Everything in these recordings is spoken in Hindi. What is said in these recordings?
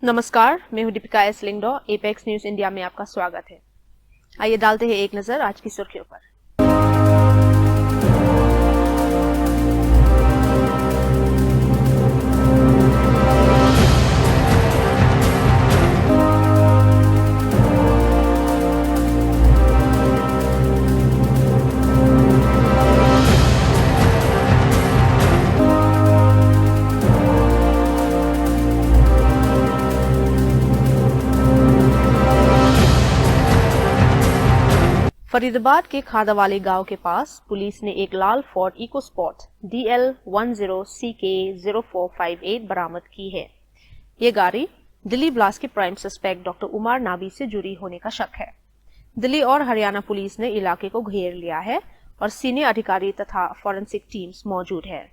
नमस्कार, मैं हूं Deepika S Lyngdoh. Apex news India में आपका स्वागत है। आइए डालते हैं एक नजर आज की सुर्खियों पर। फरीदाबाद के खादावाली गांव के पास पुलिस ने एक लाल फोर्ड इकोस्पोर्ट DL10CK0458 बरामद की है। ये गाड़ी दिल्ली ब्लास्ट के prime suspect doctor Umar Nabi से जुड़ी होने का शक है। दिल्ली और हरियाणा पुलिस ने इलाके को घेर लिया है और सीनियर अधिकारी तथा फॉरेंसिक टीम्स मौजूद है।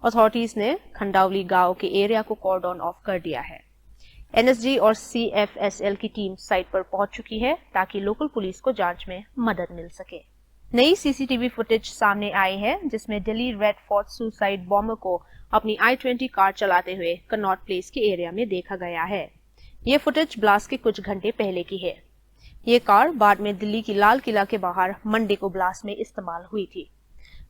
अथॉरिटीज ने खंडावली गांव के एरिया को कॉर्डन ऑफ कर दिया है। NSG और CFSL की टीम साइट पर पहुंच चुकी है ताकि लोकल पुलिस को जांच में मदद मिल सके। नई CCTV फुटेज सामने आई है जिसमें Delhi red fort suicide bomber को अपनी I-20 कार चलाते हुए कनॉट प्लेस के एरिया में देखा गया है। ये फुटेज ब्लास्ट के कुछ घंटे पहले की है। ये कार बाद में दिल्ली की लाल किला के बाहर मंडे को ब्लास्ट में इस्तेमाल हुई थी।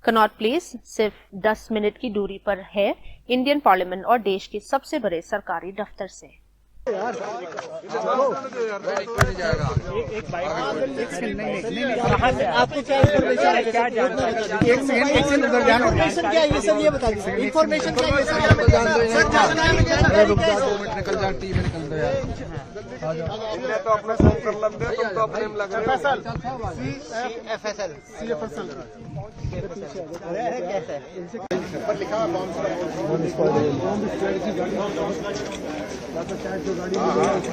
कनॉट प्लेस सिर्फ 10 मिनट की दूरी पर है इंडियन पार्लियामेंट और देश के सबसे बड़े सरकारी दफ्तर से। यार आपको क्या इन्फॉर्मेशन है, क्या एक सेकंड उधर जाना, इन्फॉर्मेशन क्या है ये सब ये बता दीजिए। इन्फॉर्मेशन क्या है ये सब निकल जाती है, निकल दो यार। तो अपना काम कर लेते हैं, तुम तो अपने में लगे CFSL कैसे ऊपर लिखा हुआ बॉम्ब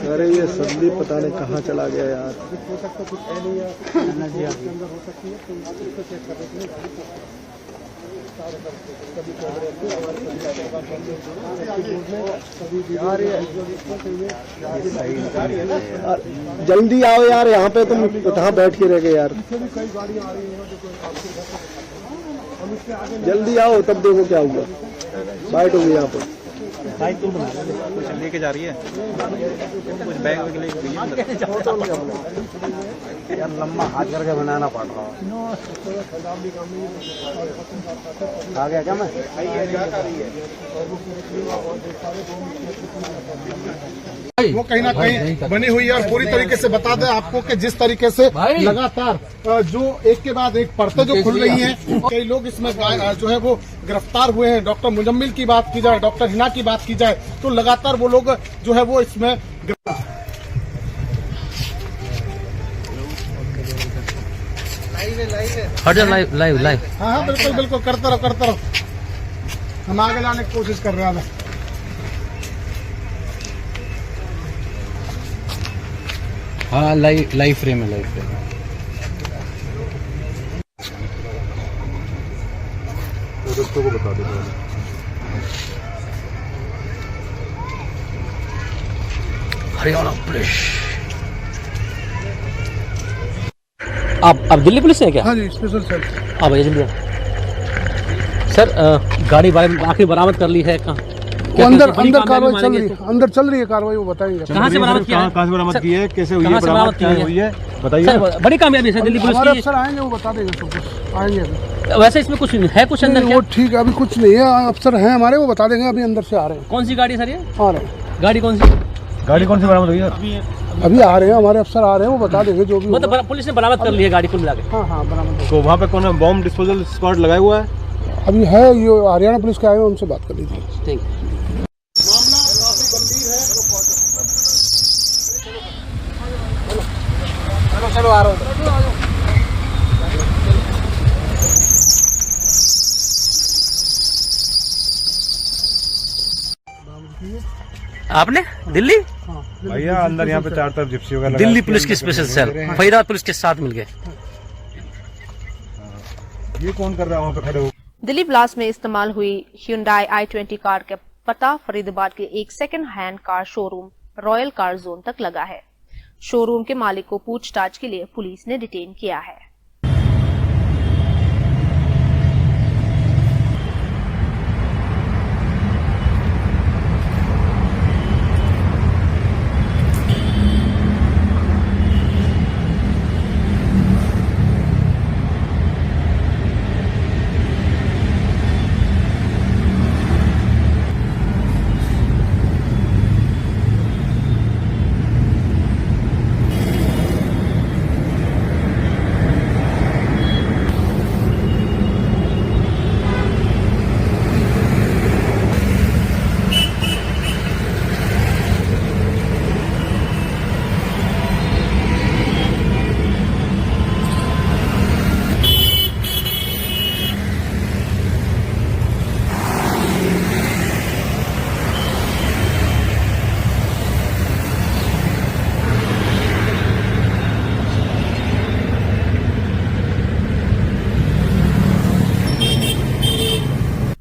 अरे ये सब्जी पता नहीं कहाँ चला गया यार। जल्दी आओ यार, यहाँ पे तुम कहाँ बैठ के रह गए यार। जल्दी आओ तब देखो क्या हुआ। बाइट होगी यहाँ पर। बाइक तुम कुछ लेके जा रही है, कुछ बैग वैग लेके गई है यार। लंबा हाथ करके बनाना पड़ रहा है। आ गया क्या मैं वो कहीं ना कहीं बनी हुई है और पूरी तरीके से बता दें आपको कि जिस तरीके से लगातार जो एक के बाद एक परतें जो खुल रही हैं, कई लोग इसमें जो है वो गिरफ्तार हुए हैं। डॉक्टर मुजम्मिल की बात की जाए, डॉक्टर हिना की बात की जाए तो लगातार वो लोग जो है वो इसमें लाइव हाँ बिल्कुल करता रहो। हम आगे लाने की कोशिश कर रहे हैं। हाँ लाइव फ्रेम है, दोस्तों को बता दें। हरियाणा पुलिस। आप दिल्ली पुलिस से है क्या? हाँ जी, स्पेशल सेल। हाँ भैया जल्दी सर। गाड़ी आखिर बरामद कर ली है? कहाँ अंदर कार्रवाई चल रही है, अंदर चल रही है कार्रवाई, वो बताएंगे। कहाँ से बरामद किया है? कहाँ से बरामद की है, कैसे हुई है, बरामद क्या हुई है बताइए। बड़ी कामयाबी है दिल्ली पुलिस की। हमारे अफसर आएंगे, वो बता देंगे सब कुछ। आएंगे अभी। वैसे इसमें कुछ है, कुछ अंदर वो ठीक है, अभी कुछ नहीं है। अफसर हैं हमारे, वो बता देंगे। अभी अंदर से आ रहे हैं। कौन सी गाड़ी सर ये? आ रहे हैं। गाड़ी कौन सी बरामद हुई है? अभी आ रहे हैं हमारे अफसर, आ रहे हैं, वो बता देंगे जो भी। मतलब पुलिस ने बरामद कर ली है गाड़ी कुल मिला के? हाँ बरामद। तो वहाँ पे कौन बॉम्ब डिस्पोजल स्क्वाड लगाया हुआ है? अभी है, ये हरियाणा पुलिस के आए हैं, उनसे बात कर लीजिए। ठीक। मामला काफी गंभीर है। चलो आ रहा हूँ। आपने दिल्ली? भैया अंदर यहाँ पे चार तरफ जिप्सी वगैरह। दिल्ली पुलिस की स्पेशल सेल फरीदाबाद पुलिस के साथ मिल गए। ये कौन कर रहा है वहाँ पे खड़े हो? दिल्ली ब्लास्ट में इस्तेमाल हुई Hyundai i20 कार का पता फरीदाबाद के एक second hand car showroom royal car zone तक लगा है। शोरूम के मालिक को पूछताछ के लिए पुलिस ने डिटेन किया है।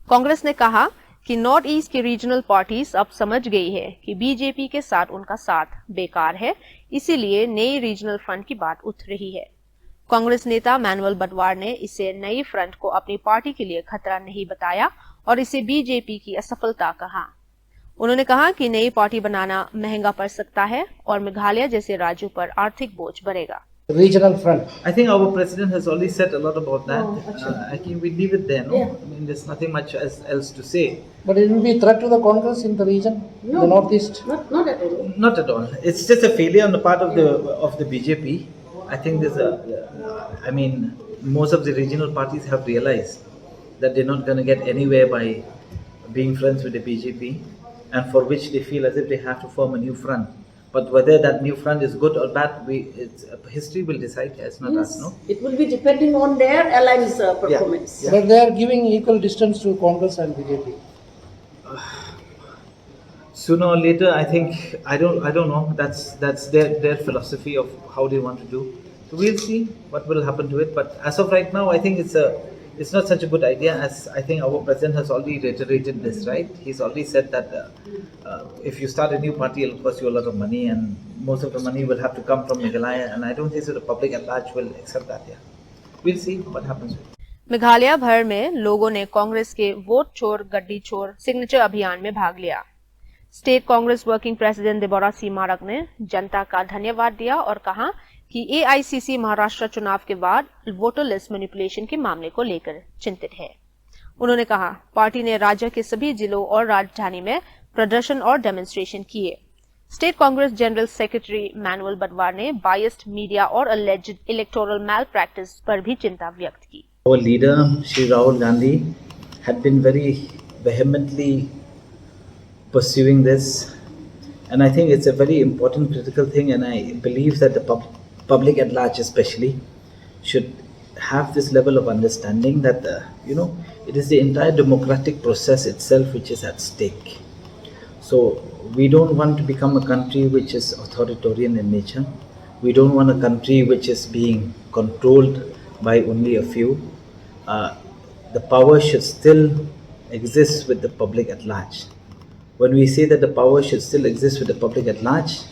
कांग्रेस ने कहा कि नॉर्थ ईस्ट की रीजनल पार्टीज अब समझ गई है कि बीजेपी के साथ उनका साथ बेकार है, इसीलिए नई रीजनल फ्रंट की बात उठ रही है। कांग्रेस नेता मैनुअल बटवार ने इसे नई फ्रंट को अपनी पार्टी के लिए खतरा नहीं बताया और इसे बीजेपी की असफलता कहा। उन्होंने कहा कि नई पार्टी बनाना महंगा पड़ सकता है और मेघालय जैसे राज्यों पर आर्थिक बोझ बढ़ेगा। Regional front. I think our president has already said a lot about that. I think we leave it there, no? Yeah. I mean, there's nothing much else to say. But it will be a threat to the Congress in the region, the northeast. Not at all. Not at all. It's just a failure on the part of the BJP. I think I mean, most of the regional parties have realized that they're not going to get anywhere by being friends with the BJP, and for which they feel as if they have to form a new front. But whether that new front is good or bad, history will decide. It's not us, no? It will be depending on their alliance performance. Yeah. But they are giving equal distance to Congress and BJP. Sooner or later, I think I don't know. That's their philosophy of how they want to do. So we'll see what will happen to it. But as of right now, I think it's not such a good idea, as I think our president has already reiterated this, right? He's already said that if you start a new party, it'll cost you a lot of money, and most of the money will have to come from Meghalaya, and I don't think so the public at large will accept that. Yeah, we'll see what happens. Meghalaya भर में लोगों ने कांग्रेस के वोट छोड़ गड्डी छोड़ सिग्नेचर अभियान में भाग लिया। State Congress working president Deborah सीमारक ने जनता का धन्यवाद दिया और कहा कि एआईसीसी महाराष्ट्र चुनाव के बाद वोटर लिस्ट मैनिपुलेशन के मामले को लेकर चिंतित है। उन्होंने कहा पार्टी ने राज्य के सभी जिलों और राजधानी में प्रदर्शन और डेमोन्स्ट्रेशन किए। State Congress general secretary Manuel Badwar ने बायस्ड मीडिया और अलेज्ड इलेक्टोरल मैल प्रैक्टिस पर भी चिंता व्यक्त की। Our leader, Shri Rahul Gandhi, had been very vehemently pursuing this, and I think it's a very important, critical thing, and I believe that the public at large especially should have this level of understanding that it is the entire democratic process itself which is at stake. So we don't want to become a country which is authoritarian in nature. We don't want a country which is being controlled by only a few. The power should still exist with the public at large. When we say that the power should still exist with the public at large,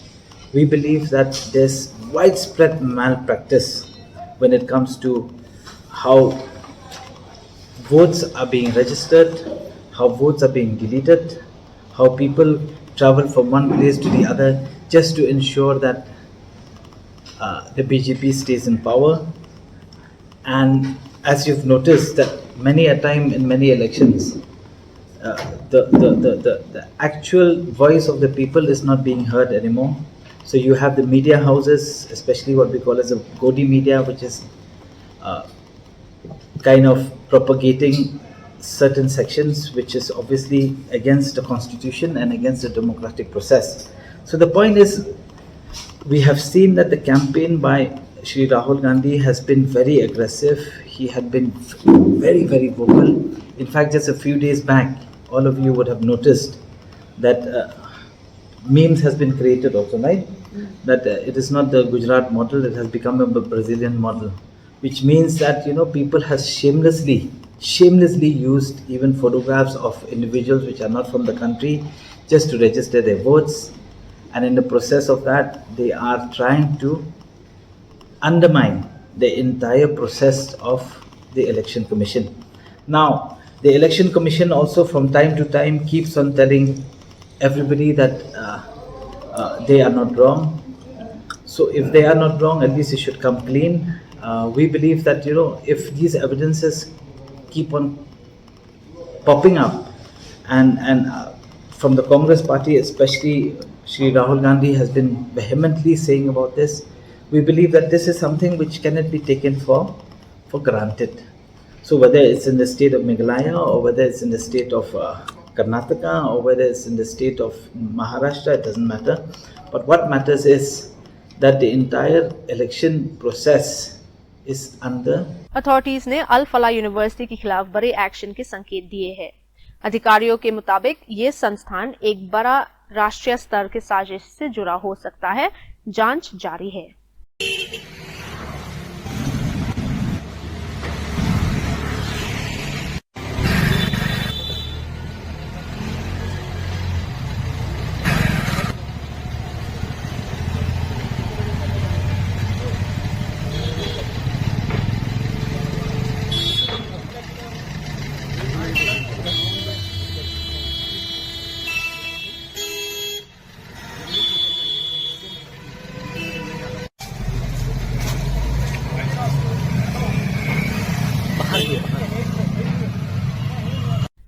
we believe that there's widespread malpractice when it comes to how votes are being registered, how votes are being deleted, how people travel from one place to the other just to ensure that the BJP stays in power. And as you've noticed that many a time in many elections, the actual voice of the people is not being heard anymore. So you have the media houses, especially what we call as a Godi media, which is kind of propagating certain sections, which is obviously against the constitution and against the democratic process. So the point is, we have seen that the campaign by Shri Rahul Gandhi has been very aggressive. He had been very, very vocal. In fact, just a few days back, all of you would have noticed that memes has been created also, right? That it is not the Gujarat model, it has become a Brazilian model, which means that people has shamelessly used even photographs of individuals which are not from the country just to register their votes, and in the process of that they are trying to undermine the entire process of the election commission. Now the election commission also from time to time keeps on telling everybody that they are not wrong. So if they are not wrong, at least they should come clean. We believe that if these evidences keep on popping up, and from the Congress party especially, Shri Rahul Gandhi has been vehemently saying about this. We believe that this is something which cannot be taken for granted. So whether it's in the state of Meghalaya, or whether it's in the state of Karnataka, or whether it's in the state of Maharashtra, it doesn't matter. But what matters is that the entire election process is under. Authorities ने अल फला यूनिवर्सिटी के खिलाफ बड़े एक्शन के संकेत दिए हैं। अधिकारियों के मुताबिक ये संस्थान एक बड़ा राष्ट्रीय स्तर के साजिश से जुड़ा हो सकता है। जांच जारी है।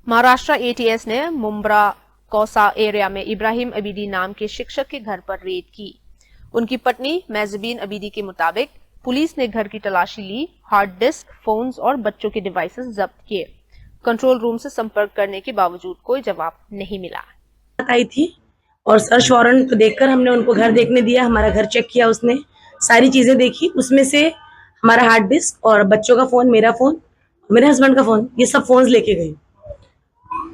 महाराष्ट्र एटीएस ने मुंब्रा कौसा एरिया में इब्राहिम अबीदी नाम के शिक्षक के घर पर रेड की। उनकी पत्नी मेजबीन अबीदी के मुताबिक पुलिस ने घर की तलाशी ली, हार्ड डिस्क, फोन्स और बच्चों के डिवाइसेस जब्त किए। कंट्रोल रूम से संपर्क करने के बावजूद कोई जवाब नहीं मिला। आई थी और सर्च वारंट देखकर हमने उनको घर देखने दिया, हमारा घर चेक किया, उसने सारी चीजें देखी, उसमें से हमारा हार्ड डिस्क और बच्चों का फोन, मेरा फोन, मेरे हस्बैंड का फोन, ये सब फोन्स लेके गई।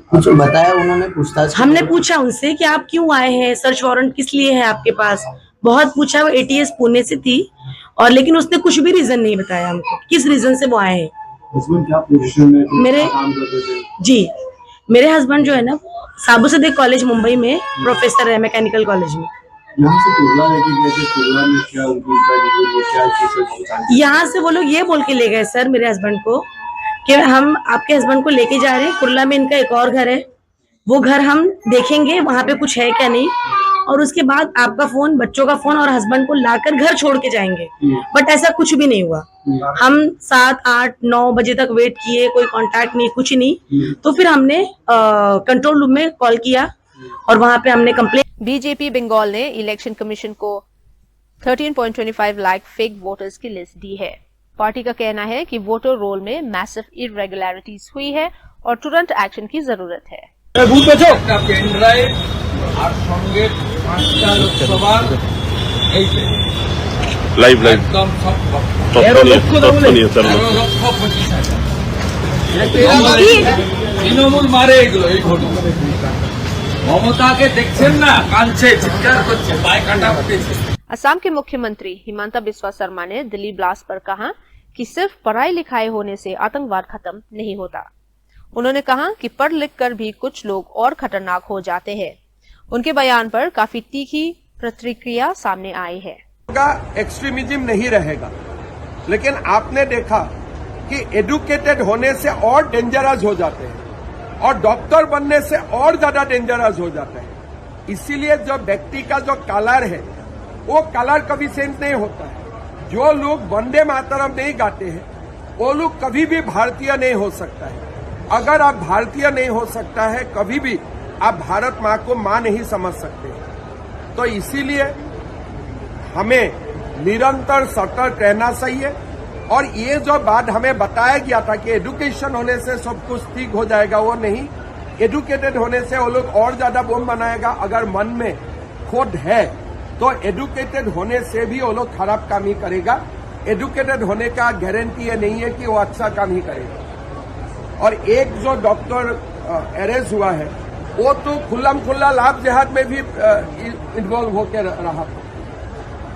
कुछ बताया उन्होंने? पूछताछ हमने पूछा उनसे कि आप क्यों आए हैं, सर्च वारंट किस लिए है आपके पास, बहुत पूछा। वो एटीएस पुणे से थी और लेकिन उसने कुछ भी रीजन नहीं बताया हमको किस रीजन से वो आए हैं। क्या पोजीशन में मेरे काम करते थे? जी, मेरे हस्बैंड जो है ना साबू सदे कॉलेज मुंबई में प्रोफेसर है, मैकेनिकल कॉलेज में। यहाँ से कुर्ला लेके गए थे, कुर्ला में क्या उनकी यहाँ से वो लोग ये बोल के ले गए सर मेरे हस्बैंड को कि हम आपके हस्बैंड को लेके जा रहे हैं, कुर्ला में इनका एक और घर है, वो घर हम देखेंगे वहां पे कुछ है क्या नहीं, और उसके बाद आपका फोन, बच्चों का फोन और हस्बैंड को लाकर घर छोड़ के जाएंगे। बट ऐसा कुछ भी नहीं हुआ। हम 7, 8, 9 बजे तक वेट किए, कोई कांटेक्ट नहीं, कुछ नहीं। तो फिर हमने कंट्रोल रूम में कॉल किया और वहां पे हमने कंप्लेंट। बीजेपी बंगाल ने इलेक्शन कमीशन को 13.25 लाख फेक वोटर्स की लिस्ट दी है। पार्टी का कहना है कि वोटर रोल में मैसिव इरेगुलरिटीज हुई है और तुरंत एक्शन की जरूरत है। তৃণমূল মারে এগুলো এই ঘটনা মমতাকে দেখছেন না, কাঁদছে, চিৎকার করছে, পায়ে কাটা পড়েছে। असम के मुख्यमंत्री हिमंता बिस्वा शर्मा ने दिल्ली ब्लास्ट पर कहा कि सिर्फ पढ़ाई लिखाई होने से आतंकवाद खत्म नहीं होता। उन्होंने कहा कि पढ़ लिख कर भी कुछ लोग और खतरनाक हो जाते हैं। उनके बयान पर काफी तीखी प्रतिक्रिया सामने आई है। एक्सट्रीमिज्म नहीं रहेगा, लेकिन आपने देखा कि एडुकेटेड होने से और डेंजरस हो जाते हैं और डॉक्टर बनने से और ज्यादा डेंजरस हो जाते हैं। इसीलिए जो व्यक्ति का जो कलर है वो कलर कभी सेंस नहीं होता है। जो लोग वंदे मातरम नहीं गाते हैं वो लोग कभी भी भारतीय नहीं हो सकता है। अगर आप भारतीय नहीं हो सकता है कभी भी आप भारत माँ को माँ नहीं समझ सकते। तो इसीलिए हमें निरंतर सतर्क रहना चाहिए। और ये जो बात हमें बताया गया था कि एजुकेशन होने से सब कुछ ठीक हो जाएगा, वो नहीं। एजुकेटेड होने से वो लोग और ज्यादा बम बनाएगा। अगर मन में खोट है तो एजुकेटेड होने से भी वो लोग खराब काम ही करेगा। एजुकेटेड होने का गारंटी ये नहीं है कि वो अच्छा काम ही करेगा। और एक जो डॉक्टर अरेस्ट हुआ है वो तो खुल्लम खुल्ला लाभ जिहाद में भी इन्वॉल्व होकर रहा था।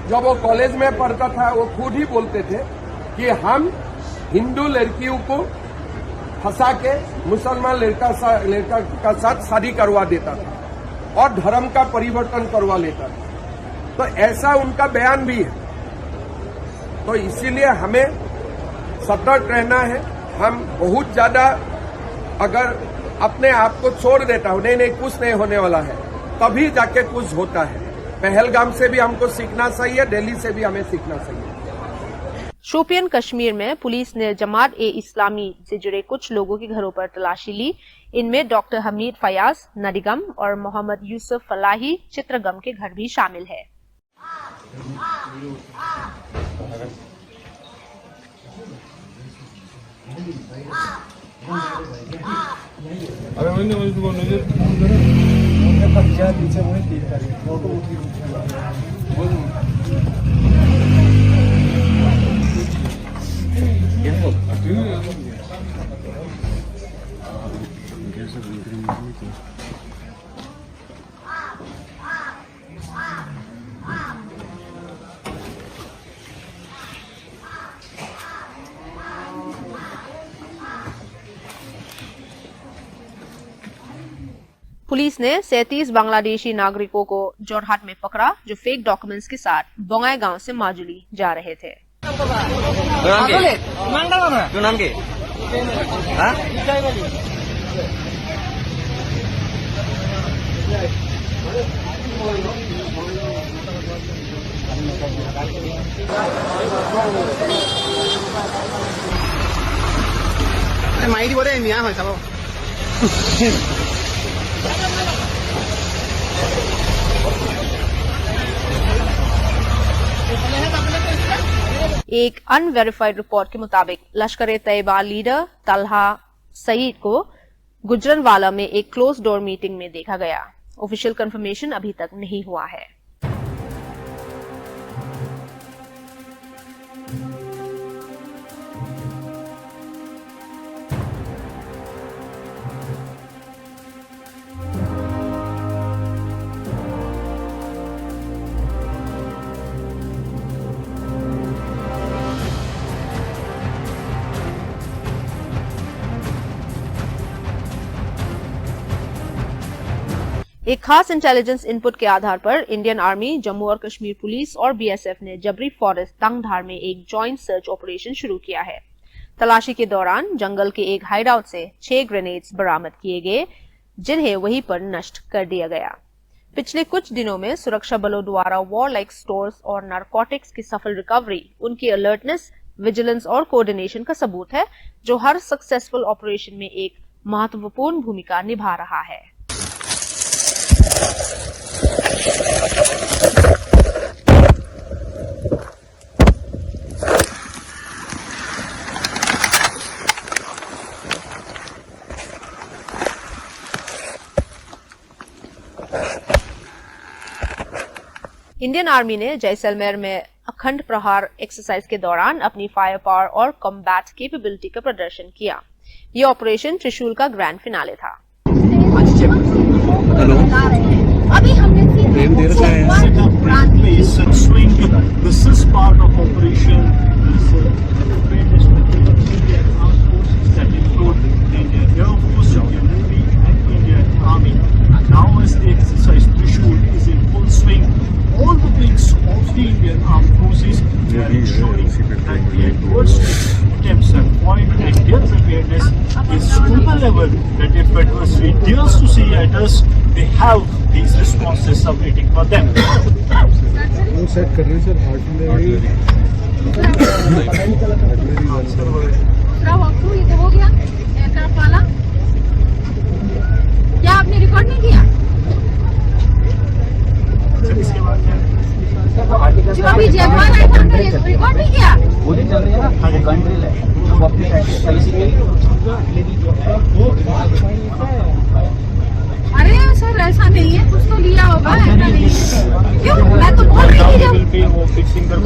जब वो कॉलेज में पढ़ता था वो खुद ही बोलते थे कि हम हिंदू लड़कियों को फंसा के मुसलमान लड़का का साथ शादी करवा देता था और धर्म का परिवर्तन करवा लेता था। तो ऐसा उनका बयान भी है। तो इसीलिए हमें सतर्क रहना है। हम बहुत ज्यादा अगर अपने आप को छोड़ देता हूं, नहीं कुछ नहीं होने वाला है, तभी जाके कुछ होता है। पहलगाम से भी हमको सीखना चाहिए, दिल्ली से भी हमें सीखना चाहिए। शोपियन कश्मीर में पुलिस ने जमात ए इस्लामी से जुड़े कुछ लोगों के घरों पर तलाशी ली। इनमें डॉक्टर हमीद फयाज नडीगम और मोहम्मद यूसुफ फलाही चित्रगम के घर भी शामिल है। पुलिस ने 37 बांग्लादेशी नागरिकों को जोरहाट में पकड़ा जो फेक डॉक्यूमेंट्स के साथ बोंगाई गांव से माजुली जा रहे थे। মাৰি দিব দেই, নিয়া হয় চাব। एक अनवेरिफाइड रिपोर्ट के मुताबिक लश्कर-ए-तैयबा लीडर तलहा सईद को गुजरनवाला में एक क्लोज डोर मीटिंग में देखा गया। ऑफिशियल कंफर्मेशन अभी तक नहीं हुआ है। एक खास इंटेलिजेंस इनपुट के आधार पर इंडियन आर्मी, जम्मू और कश्मीर पुलिस और बीएसएफ ने जबरी फॉरेस्ट तंगधार में एक जॉइंट सर्च ऑपरेशन शुरू किया है। तलाशी के दौरान जंगल के एक हाइडआउट से 6 ग्रेनेड्स बरामद किए गए, जिन्हें वहीं पर नष्ट कर दिया गया। पिछले कुछ दिनों में सुरक्षा बलों द्वारा वॉर लाइक स्टोर्स और नारकोटिक्स की सफल रिकवरी उनकी अलर्टनेस, विजिलेंस और कोऑर्डिनेशन का सबूत है, जो हर सक्सेसफुल ऑपरेशन में एक महत्वपूर्ण भूमिका निभा रहा है। इंडियन आर्मी ने जैसलमेर में अखंड प्रहार एक्सरसाइज के दौरान अपनी फायर पावर और कॉम्बैट कैपेबिलिटी का प्रदर्शन किया। ये ऑपरेशन त्रिशूल का ग्रैंड फिनाले था। अभी हमने all the wings of the Indian Armed Forces are ensuring that the adversary attempts a point and their preparedness is to the level that if adversary dares to see at us, they have these responses awaiting for them. वो सेट कर रहे हैं सर, दूसरा वॉकथ्रू ये तो हो गया एयरक्राफ्ट वाला। क्या आपने रिकॉर्ड नहीं किया? जो अभी जवान आया था अंदर, ये रिकॉर्ड नहीं किया? वो चल रही है ना, वो कंट्रोल है, वो अपनी पॉलिसी के। अरे सर ऐसा नहीं है, कुछ तो लिया होगा, ऐसा नहीं है। क्यों? मैं तो बोल रही थी जब वो फिक्सिंग कर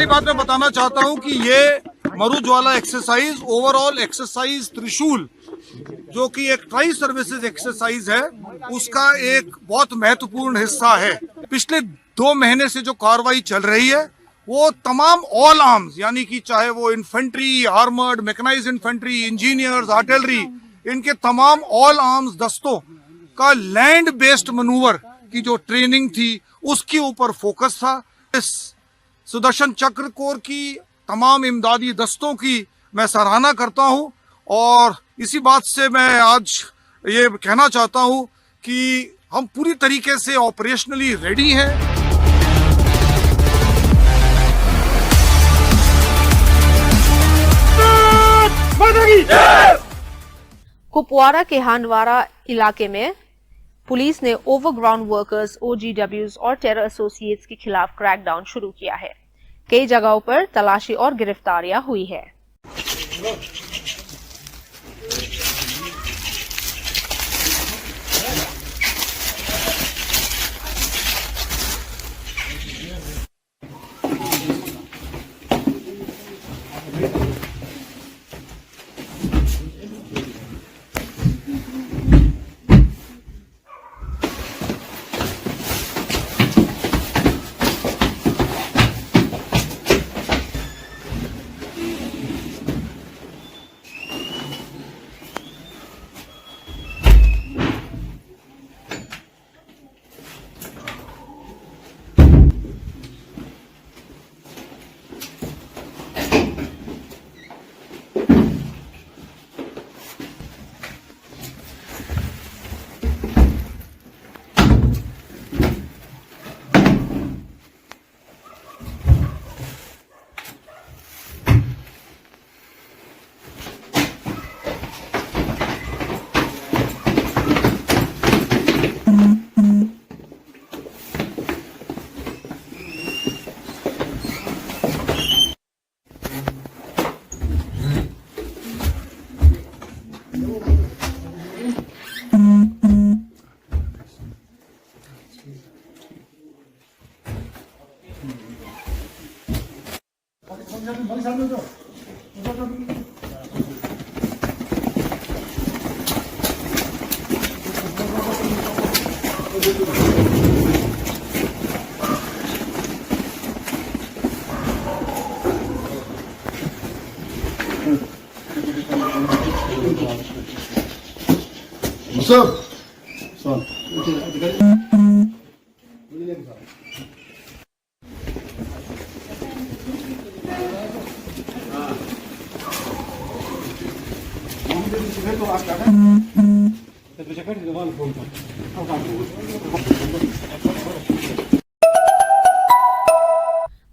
पहली बात मैं बताना चाहता हूं कि ये मरु ज्वाला एक्सरसाइज ओवरऑल एक्सरसाइज त्रिशूल जो कि एक ट्राई सर्विसेज एक्सरसाइज है उसका एक बहुत महत्वपूर्ण हिस्सा है। पिछले 2 महीने से जो कार्रवाई चल रही है वो तमाम ऑल आर्म्स यानी कि चाहे वो infantry, armoured, mechanised infantry, engineers, artillery, इनके तमाम ऑल आर्म्स दस्तों का लैंड बेस्ड मनूवर की जो ट्रेनिंग थी उसके ऊपर फोकस था। इस सुदर्शन चक्र कोर की तमाम इमदादी दस्तों की मैं सराहना करता हूं और इसी बात से मैं आज ये कहना चाहता हूं कि हम पूरी तरीके से ऑपरेशनली रेडी हैं। कुपवारा के हांडवारा इलाके में पुलिस ने ओवरग्राउंड वर्कर्स, OGWs और टेरर एसोसिएट्स के खिलाफ क्रैकडाउन शुरू किया है। कई जगहों पर तलाशी और गिरफ्तारियां हुई है।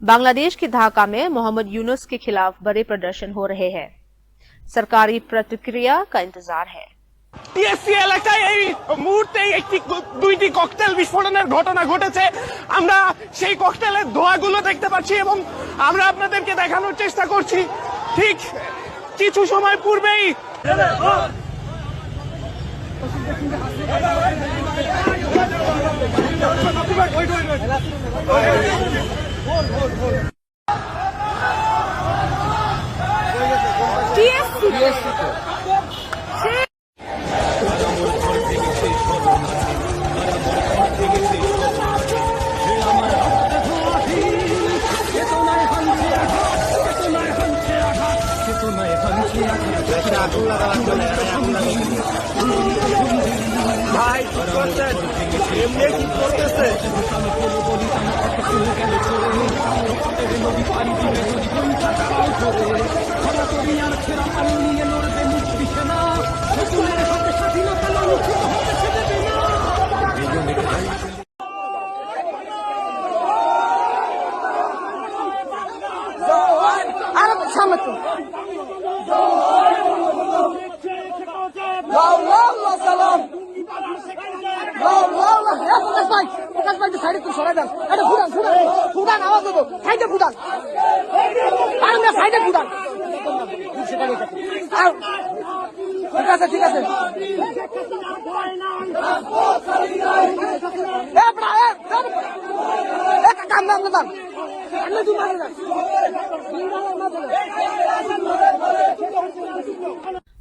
बांग्लादेश के ढाका में मोहम्मद यूनुस के खिलाफ बड़े प्रदर्शन हो रहे हैं। सरकारी प्रतिक्रिया का इंतजार है। টিএসসি এলাকায় এই মুহূর্তে একটি 2টি ককটেল বিস্ফোরণের ঘটনা ঘটেছে। আমরা সেই ককটেলের ধোঁয়াগুলো দেখতে পাচ্ছি এবং আমরা আপনাদেরকে দেখানোর চেষ্টা করছি। ঠিক কিছু সময় পূর্বেই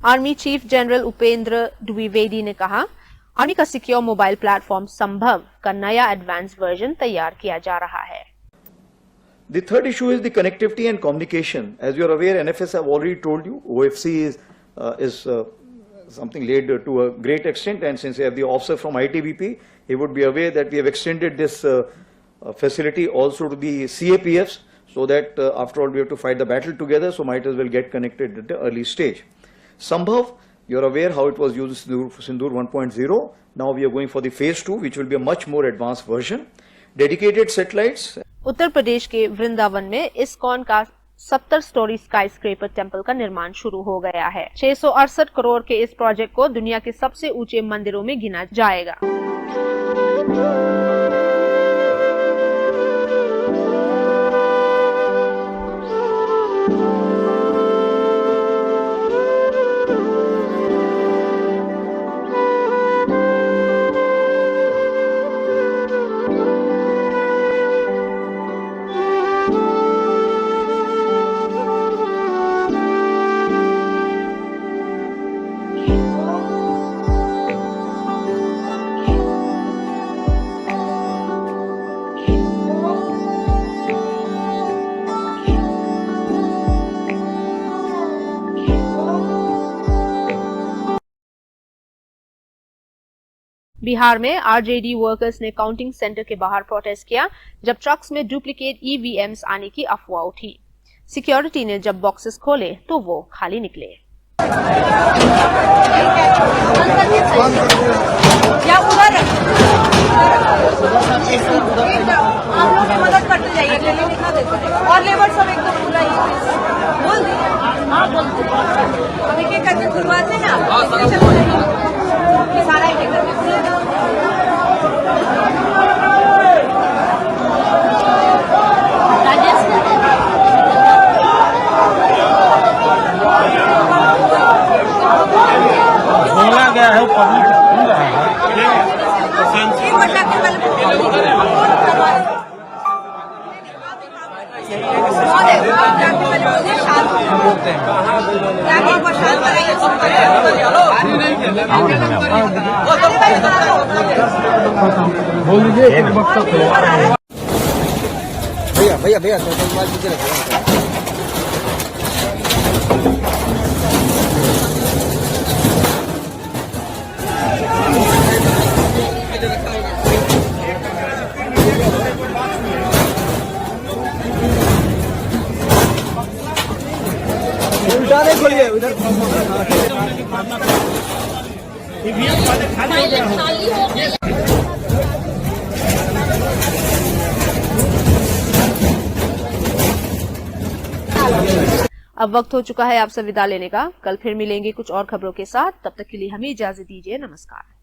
army chief general Upendra Dwivedi ने कहा, आर्मी का सिक्योर मोबाइल प्लेटफॉर्म संभव का नया एडवांस वर्जन तैयार किया जा रहा है। The third issue is the connectivity and communication. As you are aware, NFS have already told you, OFC is something laid to a great extent, and since we have the officer from ITBP, he would be aware that we have extended this facility also to the CAPFs, so that after all we have to fight the battle together, so might as well get connected at the early stage. Sambhav, you are aware how it was used in Sindoor 1.0. Now we are going for the phase 2, which will be a much more advanced version. Dedicated satellites. Uttar Pradesh के वृंदावन में इस्कॉन का 70 स्टोरी स्काईस्क्रेपर टेम्पल का निर्माण शुरू हो गया है। 668 करोड़ के इस प्रोजेक्ट को दुनिया के सबसे ऊंचे मंदिरों में गिना जाएगा। बिहार में आरजेडी वर्कर्स ने काउंटिंग सेंटर के बाहर प्रोटेस्ट किया जब ट्रक्स में डुप्लीकेट ईवीएम्स आने की अफवाह उठी। सिक्योरिटी ने जब बॉक्सेस खोले तो वो खाली निकले। मदद करते जाइए और लेबर सब एकदम पूरा बोल देखिए करके खुलवाते ना सारा बोला गया है पब्लिक सुन रहा है। बोल दीजिए भैया भैया उल्टा खोलिए उधर अब वक्त हो चुका है आपसे विदा लेने का। कल फिर मिलेंगे कुछ और खबरों के साथ। तब तक के लिए हमें इजाजत दीजिए। नमस्कार।